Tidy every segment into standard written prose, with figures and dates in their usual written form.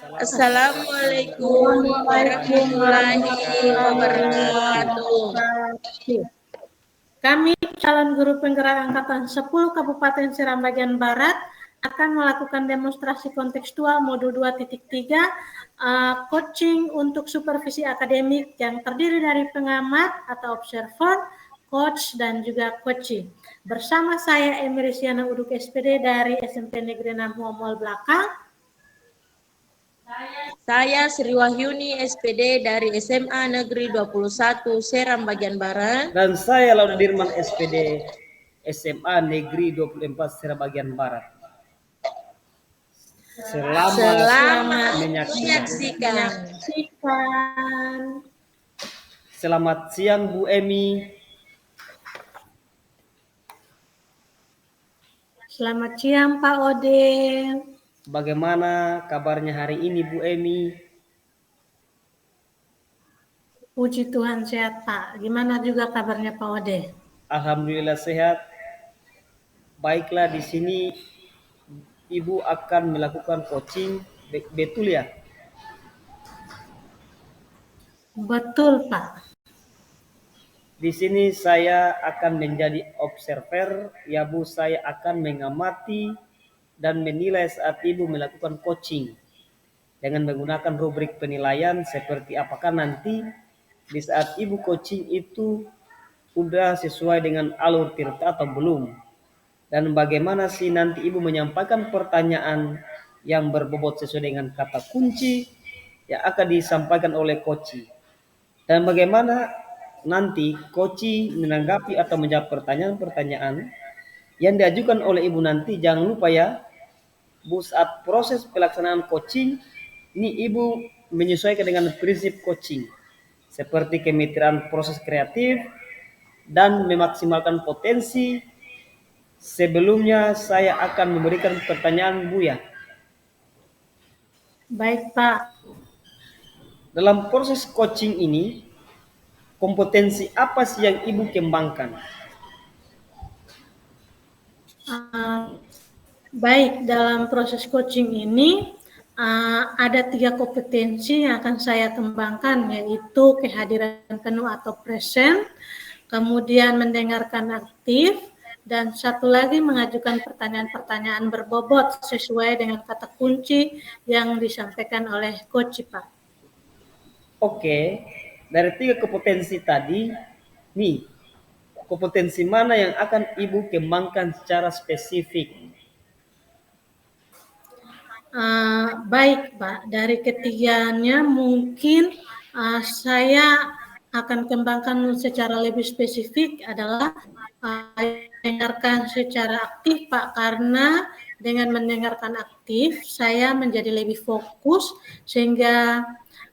Assalamualaikum warahmatullahi wabarakatuh. Kami calon guru penggerak angkatan 10 Kabupaten Seram bagian Barat akan melakukan demonstrasi kontekstual modul 2.3 coaching untuk supervisi akademik yang terdiri dari pengamat atau observer, coach, dan juga coaching. Bersama saya Emerisiana Uduk SPD dari SMP Negeri 6 Muammol Belakang. Saya Sri Wahyuni SPD dari SMA Negeri 21 Seram bagian Barat. Dan saya Lauda Dirman SPD SMA Negeri 24 Seram bagian Barat. Selamat menyaksikan. Selamat siang Bu Emi. Selamat siang Pak Ode. Bagaimana kabarnya hari ini Bu Emi? Puji Tuhan sehat Pak. Gimana juga kabarnya Pak Ode? Alhamdulillah sehat. Baiklah, di sini Ibu akan melakukan coaching, betul ya? Betul Pak. Di sini saya akan menjadi observer, ya Bu. Saya akan mengamati dan menilai saat Ibu melakukan coaching dengan menggunakan rubrik penilaian seperti apakah nanti di saat Ibu coaching itu udah sesuai dengan alur tirta atau belum, dan bagaimana sih nanti Ibu menyampaikan pertanyaan yang berbobot sesuai dengan kata kunci yang akan disampaikan oleh coach, dan bagaimana nanti coach menanggapi atau menjawab pertanyaan-pertanyaan yang diajukan oleh Ibu nanti. Jangan lupa ya Bu, saat proses pelaksanaan coaching ini Ibu menyesuaikan dengan prinsip coaching seperti kemitraan proses kreatif dan memaksimalkan potensi. Sebelumnya saya akan memberikan pertanyaan Bu ya. Baik Pak. Dalam proses coaching ini, kompetensi apa sih yang Ibu kembangkan? Baik, dalam proses coaching ini ada 3 kompetensi yang akan saya kembangkan, yaitu kehadiran penuh atau present, kemudian mendengarkan aktif, dan satu lagi mengajukan pertanyaan-pertanyaan berbobot sesuai dengan kata kunci yang disampaikan oleh coach Pak. Oke, dari 3 kompetensi tadi, nih kompetensi mana yang akan Ibu kembangkan secara spesifik? Baik Pak, dari ketiganya mungkin saya akan kembangkan secara lebih spesifik adalah mendengarkan secara aktif Pak, karena dengan mendengarkan aktif saya menjadi lebih fokus sehingga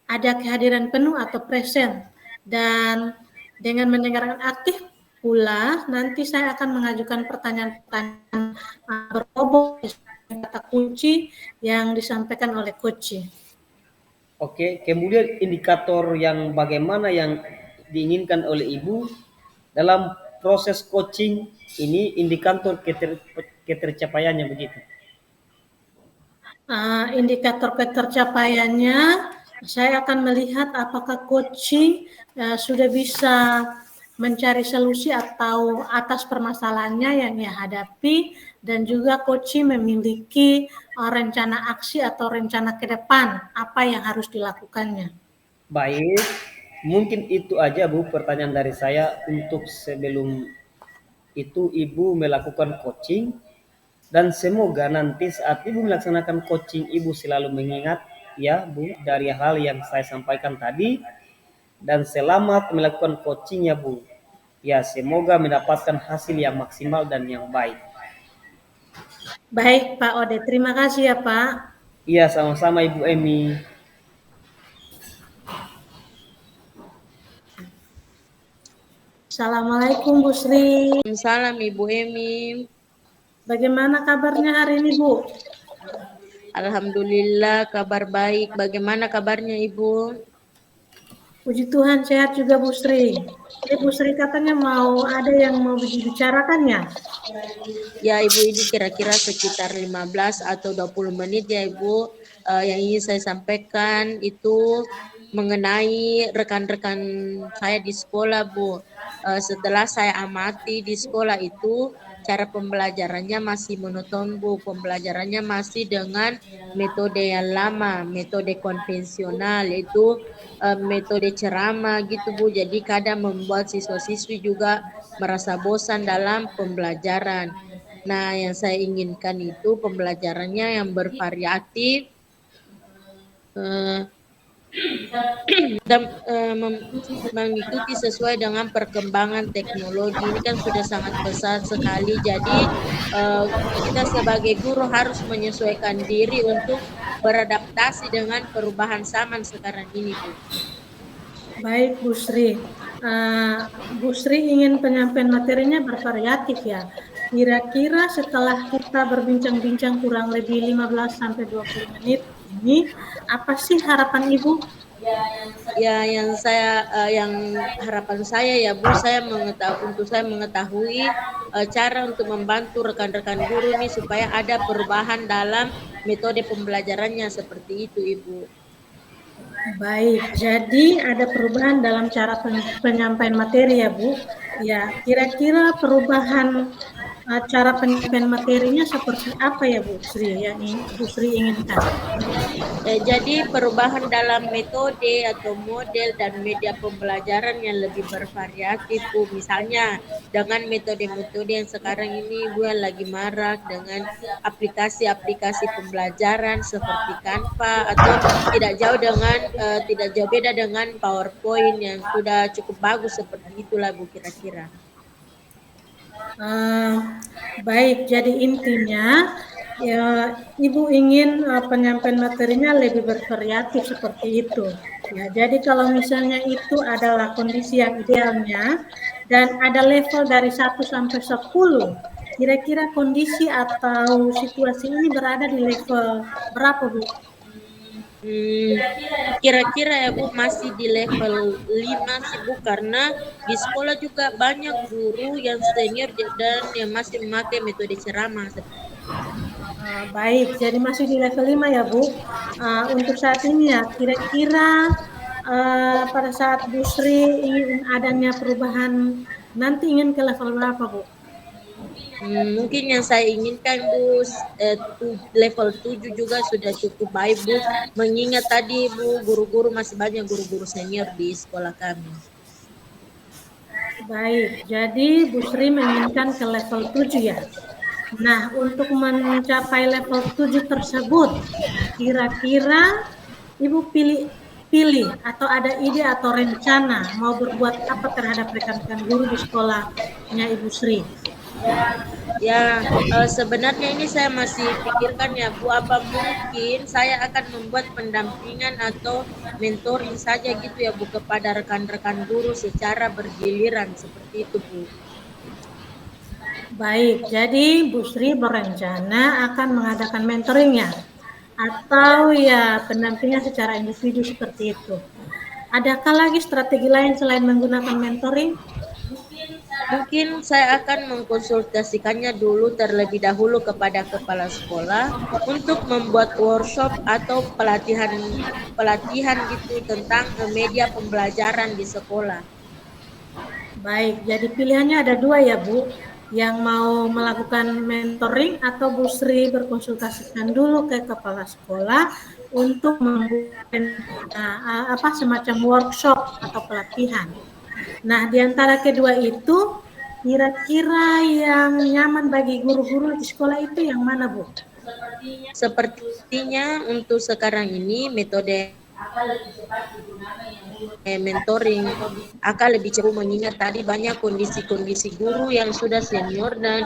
ada kehadiran penuh atau present, dan dengan mendengarkan aktif pula nanti saya akan mengajukan pertanyaan-pertanyaan berbobot kata kunci yang disampaikan oleh coach. Oke, kemudian indikator yang bagaimana yang diinginkan oleh Ibu dalam proses coaching ini, indikator ketercapaiannya begitu? Indikator ketercapaiannya saya akan melihat apakah coaching sudah bisa mencari solusi atau atas permasalahannya yang ia hadapi, dan juga coaching memiliki rencana aksi atau rencana ke depan apa yang harus dilakukannya. Baik, mungkin itu aja Bu pertanyaan dari saya. Untuk sebelum itu Ibu melakukan coaching, dan semoga nanti saat Ibu melaksanakan coaching Ibu selalu mengingat ya Bu dari hal yang saya sampaikan tadi, dan selamat melakukan coaching ya Bu. Ya, semoga mendapatkan hasil yang maksimal dan yang baik. Baik Pak Ode, terima kasih ya Pak. Iya, sama-sama Ibu Emi. Assalamualaikum Bu Sri. Salam Ibu Emi. Bagaimana kabarnya hari ini Bu? Alhamdulillah kabar baik. Bagaimana kabarnya Ibu? Puji Tuhan sehat juga Bu Sri. Bu Sri katanya ada yang mau dibicarakan ya? Ya Ibu, ini kira-kira sekitar 15 atau 20 menit ya Ibu. Yang ingin saya sampaikan itu mengenai rekan-rekan saya di sekolah Bu. Setelah saya amati di sekolah itu, cara pembelajarannya masih monoton Bu. Pembelajarannya masih dengan metode yang lama, metode konvensional, yaitu metode ceramah gitu Bu. Jadi kadang membuat siswa-siswi juga merasa bosan dalam pembelajaran. Nah, yang saya inginkan itu pembelajarannya yang bervariatif eh, dan mengikuti sesuai dengan perkembangan teknologi. Ini kan sudah sangat pesat sekali. Jadi kita sebagai guru harus menyesuaikan diri untuk beradaptasi dengan perubahan zaman sekarang ini, Bu. Baik Bu Sri. Bu Sri ingin penyampaian materinya bervariatif ya. Kira-kira setelah kita berbincang-bincang kurang lebih 15 sampai 20 menit ini, apa sih harapan Ibu? Ya, yang harapan saya ya Bu, saya mengetahui cara untuk membantu rekan-rekan guru nih supaya ada perubahan dalam metode pembelajarannya seperti itu Ibu. Baik, jadi ada perubahan dalam cara penyampaian materi ya Bu. Ya, kira-kira perubahan cara penyampaian materinya seperti apa ya Bu Sri yang Bu Sri inginkan? Jadi perubahan dalam metode atau model dan media pembelajaran yang lebih bervariatif Bu. Misalnya dengan metode-metode yang sekarang ini Bu yang lagi marak dengan aplikasi-aplikasi pembelajaran seperti Canva atau tidak jauh beda dengan PowerPoint yang sudah cukup bagus seperti itulah Bu kira-kira. Baik, jadi intinya ya Ibu ingin penyampaian materinya lebih bervariatif seperti itu. Ya, jadi kalau misalnya itu adalah kondisi yang idealnya dan ada level dari 1 sampai 10, kira-kira kondisi atau situasi ini berada di level berapa, Bu? Kira-kira ya Bu masih di level 5 sih Bu, karena di sekolah juga banyak guru yang senior dan yang masih memakai metode ceramah. Baik, jadi masih di level 5 ya Bu. Untuk saat ini ya, kira-kira pada saat Bu Sri ingin adanya perubahan, nanti ingin ke level berapa Bu? Mungkin yang saya inginkan Bu, level 7 juga sudah cukup baik Bu, mengingat tadi Bu, guru-guru masih banyak guru-guru senior di sekolah kami. Baik, jadi Bu Sri menginginkan ke level 7 ya. Nah, untuk mencapai level 7 tersebut, kira-kira Ibu pilih atau ada ide atau rencana mau berbuat apa terhadap rekan-rekan guru di sekolahnya Ibu Sri? Ya, sebenarnya ini saya masih pikirkan ya Bu, apa mungkin saya akan membuat pendampingan atau mentoring saja gitu ya Bu kepada rekan-rekan guru secara bergiliran seperti itu Bu. Baik, jadi Bu Sri berencana akan mengadakan mentoring ya? Atau ya pendampingan secara individu seperti itu. Adakah lagi strategi lain selain menggunakan mentoring? Mungkin saya akan mengkonsultasikannya dulu terlebih dahulu kepada kepala sekolah untuk membuat workshop atau pelatihan gitu tentang media pembelajaran di sekolah. Baik, jadi pilihannya ada 2 ya Bu, yang mau melakukan mentoring atau Bu Sri berkonsultasikan dulu ke kepala sekolah untuk membuat semacam workshop atau pelatihan. Nah, di antara kedua itu, kira-kira yang nyaman bagi guru-guru di sekolah itu yang mana, Bu? Sepertinya untuk sekarang ini metode mentoring akan lebih cepat, mengingat tadi banyak kondisi-kondisi guru yang sudah senior dan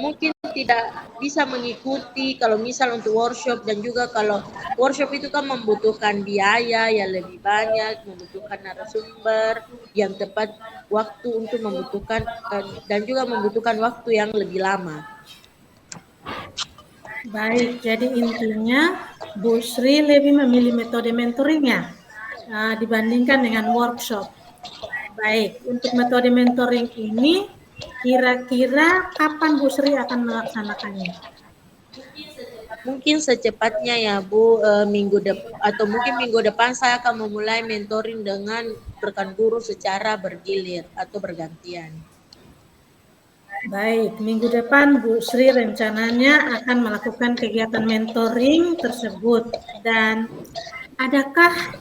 mungkin tidak bisa mengikuti kalau misal untuk workshop, dan juga kalau workshop itu kan membutuhkan biaya yang lebih banyak, membutuhkan narasumber yang tepat waktu untuk membutuhkan dan juga membutuhkan waktu yang lebih lama. Baik, jadi intinya Bu Sri lebih memilih metode mentoringnya. dibandingkan dengan workshop. Baik, untuk metode mentoring ini kira-kira kapan Bu Sri akan melaksanakannya? Mungkin secepatnya ya Bu, atau mungkin minggu depan saya akan memulai mentoring dengan rekan guru secara bergilir atau bergantian. Baik, minggu depan Bu Sri rencananya akan melakukan kegiatan mentoring tersebut. Dan adakah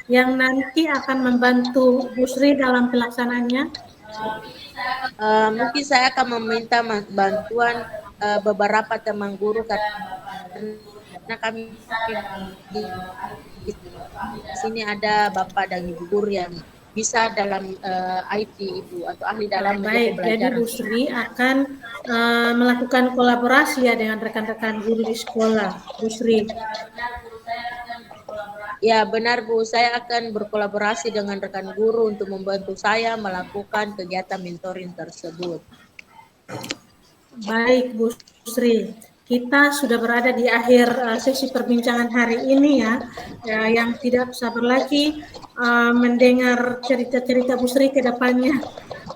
yang nanti akan membantu Bu Sri dalam pelaksanaannya? Mungkin saya akan meminta bantuan beberapa teman guru karena kami di sini ada Bapak dan Ibu guru yang bisa dalam IT Ibu atau ahli dalam baik, jadi Bu Sri akan melakukan kolaborasi ya dengan rekan-rekan guru di sekolah, Bu Sri. Ya benar Bu, saya akan berkolaborasi dengan rekan guru untuk membantu saya melakukan kegiatan mentoring tersebut. Baik Bu Sri, kita sudah berada di akhir sesi perbincangan hari ini ya, yang tidak sabar lagi mendengar cerita-cerita Bu Sri ke depannya.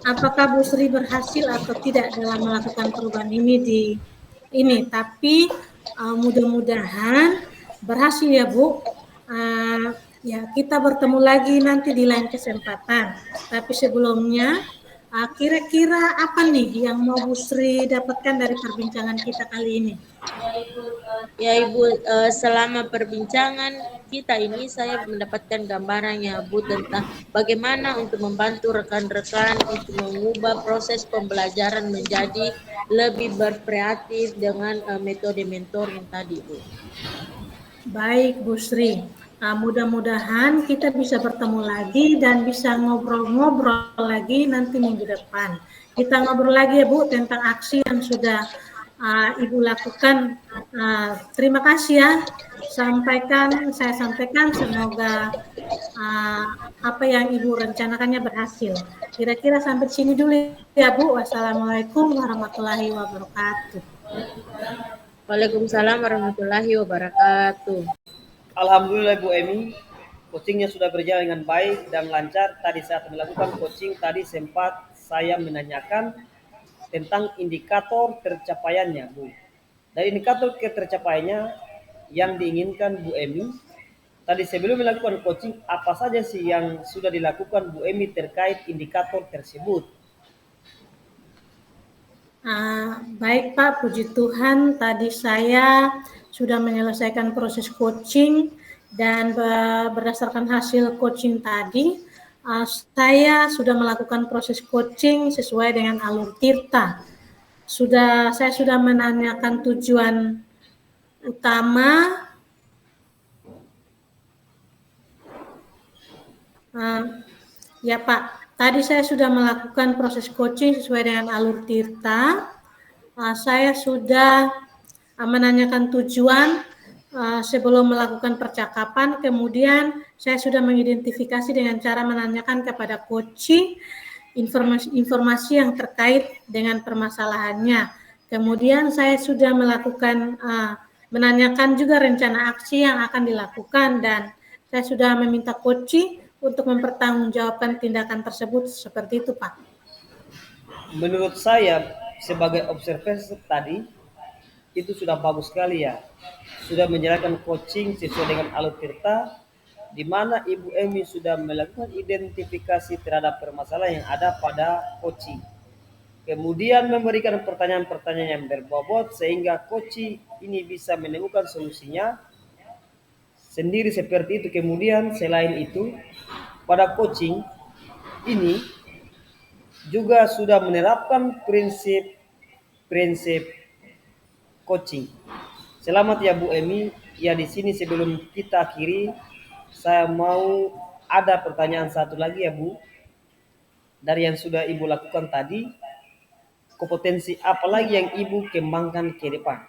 Apakah Bu Sri berhasil atau tidak dalam melakukan perubahan ini tapi mudah-mudahan berhasil ya Bu. Ya, kita bertemu lagi nanti di lain kesempatan. Tapi sebelumnya, kira-kira apa nih yang mau Bu Sri dapatkan dari perbincangan kita kali ini? Ya Ibu, selama perbincangan kita ini saya mendapatkan gambarannya Bu tentang bagaimana untuk membantu rekan-rekan untuk mengubah proses pembelajaran menjadi lebih berkreatif dengan metode mentoring tadi Bu. Baik Bu Sri, mudah-mudahan kita bisa bertemu lagi dan bisa ngobrol-ngobrol lagi nanti minggu depan. Kita ngobrol lagi ya Bu tentang aksi yang sudah Ibu lakukan. Terima kasih ya. Saya sampaikan semoga apa yang Ibu rencanakannya berhasil. Kira-kira sampai sini dulu ya Bu. Wassalamualaikum warahmatullahi wabarakatuh. Waalaikumsalam warahmatullahi wabarakatuh. Alhamdulillah Bu Emi, coachingnya sudah berjalan dengan baik dan lancar. Tadi saat melakukan coaching tadi sempat saya menanyakan tentang indikator tercapaiannya Bu. Dan indikator tercapaiannya yang diinginkan Bu Emi, tadi sebelum melakukan coaching apa saja sih yang sudah dilakukan Bu Emi terkait indikator tersebut? Baik Pak, puji Tuhan tadi saya sudah menyelesaikan proses coaching dan berdasarkan hasil coaching tadi, saya sudah melakukan proses coaching sesuai dengan alur Tirta. Saya sudah menanyakan tujuan utama, ya Pak. Tadi saya sudah melakukan proses coaching sesuai dengan alur Tirta. Saya sudah menanyakan tujuan sebelum melakukan percakapan. Kemudian saya sudah mengidentifikasi dengan cara menanyakan kepada coaching informasi yang terkait dengan permasalahannya. Kemudian saya sudah melakukan menanyakan juga rencana aksi yang akan dilakukan dan saya sudah meminta coaching untuk mempertanggungjawabkan tindakan tersebut seperti itu Pak. Menurut saya sebagai observer tadi itu sudah bagus sekali ya. Sudah menjalankan coaching sesuai dengan alur Tirta di mana Ibu Emi sudah melakukan identifikasi terhadap permasalahan yang ada pada coaching. Kemudian memberikan pertanyaan-pertanyaan yang berbobot sehingga coaching ini bisa menemukan solusinya sendiri seperti itu. Kemudian selain itu pada coaching ini juga sudah menerapkan prinsip coaching. Selamat ya Bu Emi. Ya di sini sebelum kita akhiri, saya mau ada pertanyaan satu lagi ya Bu. Dari yang sudah Ibu lakukan tadi, kompetensi apa lagi yang Ibu kembangkan ke depan?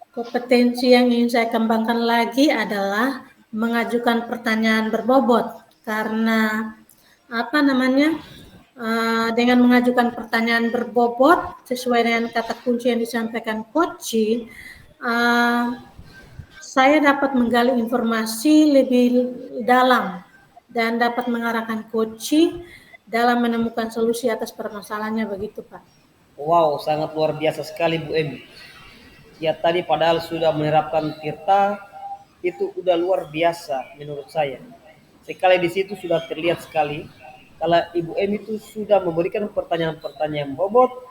Kompetensi yang ingin saya kembangkan lagi adalah mengajukan pertanyaan berbobot karena dengan mengajukan pertanyaan berbobot sesuai dengan kata kunci yang disampaikan coaching, saya dapat menggali informasi lebih dalam dan dapat mengarahkan coaching dalam menemukan solusi atas permasalahannya, begitu Pak. Wow, sangat luar biasa sekali Bu Emi. Ya tadi padahal sudah menerapkan Tirta, itu udah luar biasa menurut saya. Sekali di situ sudah terlihat sekali kalau Ibu Emi itu sudah memberikan pertanyaan-pertanyaan bobot.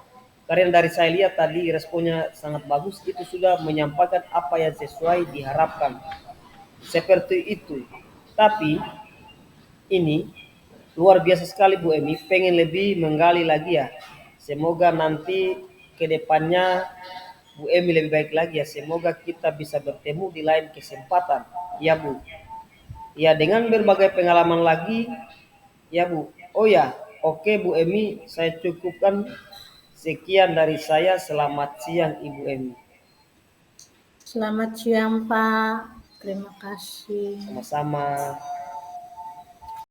Karena dari saya lihat tadi responnya sangat bagus, itu sudah menyampaikan apa yang sesuai diharapkan. Seperti itu. Tapi ini luar biasa sekali Bu Emi, pengen lebih menggali lagi ya. Semoga nanti ke depannya Bu Emi lebih baik lagi ya. Semoga kita bisa bertemu di lain kesempatan. Ya Bu. Ya dengan berbagai pengalaman lagi. Ya Bu. Oh ya, oke Bu Emi, saya cukupkan sekian dari saya. Selamat siang Ibu Emi. Selamat siang Pak, terima kasih. Sama-sama.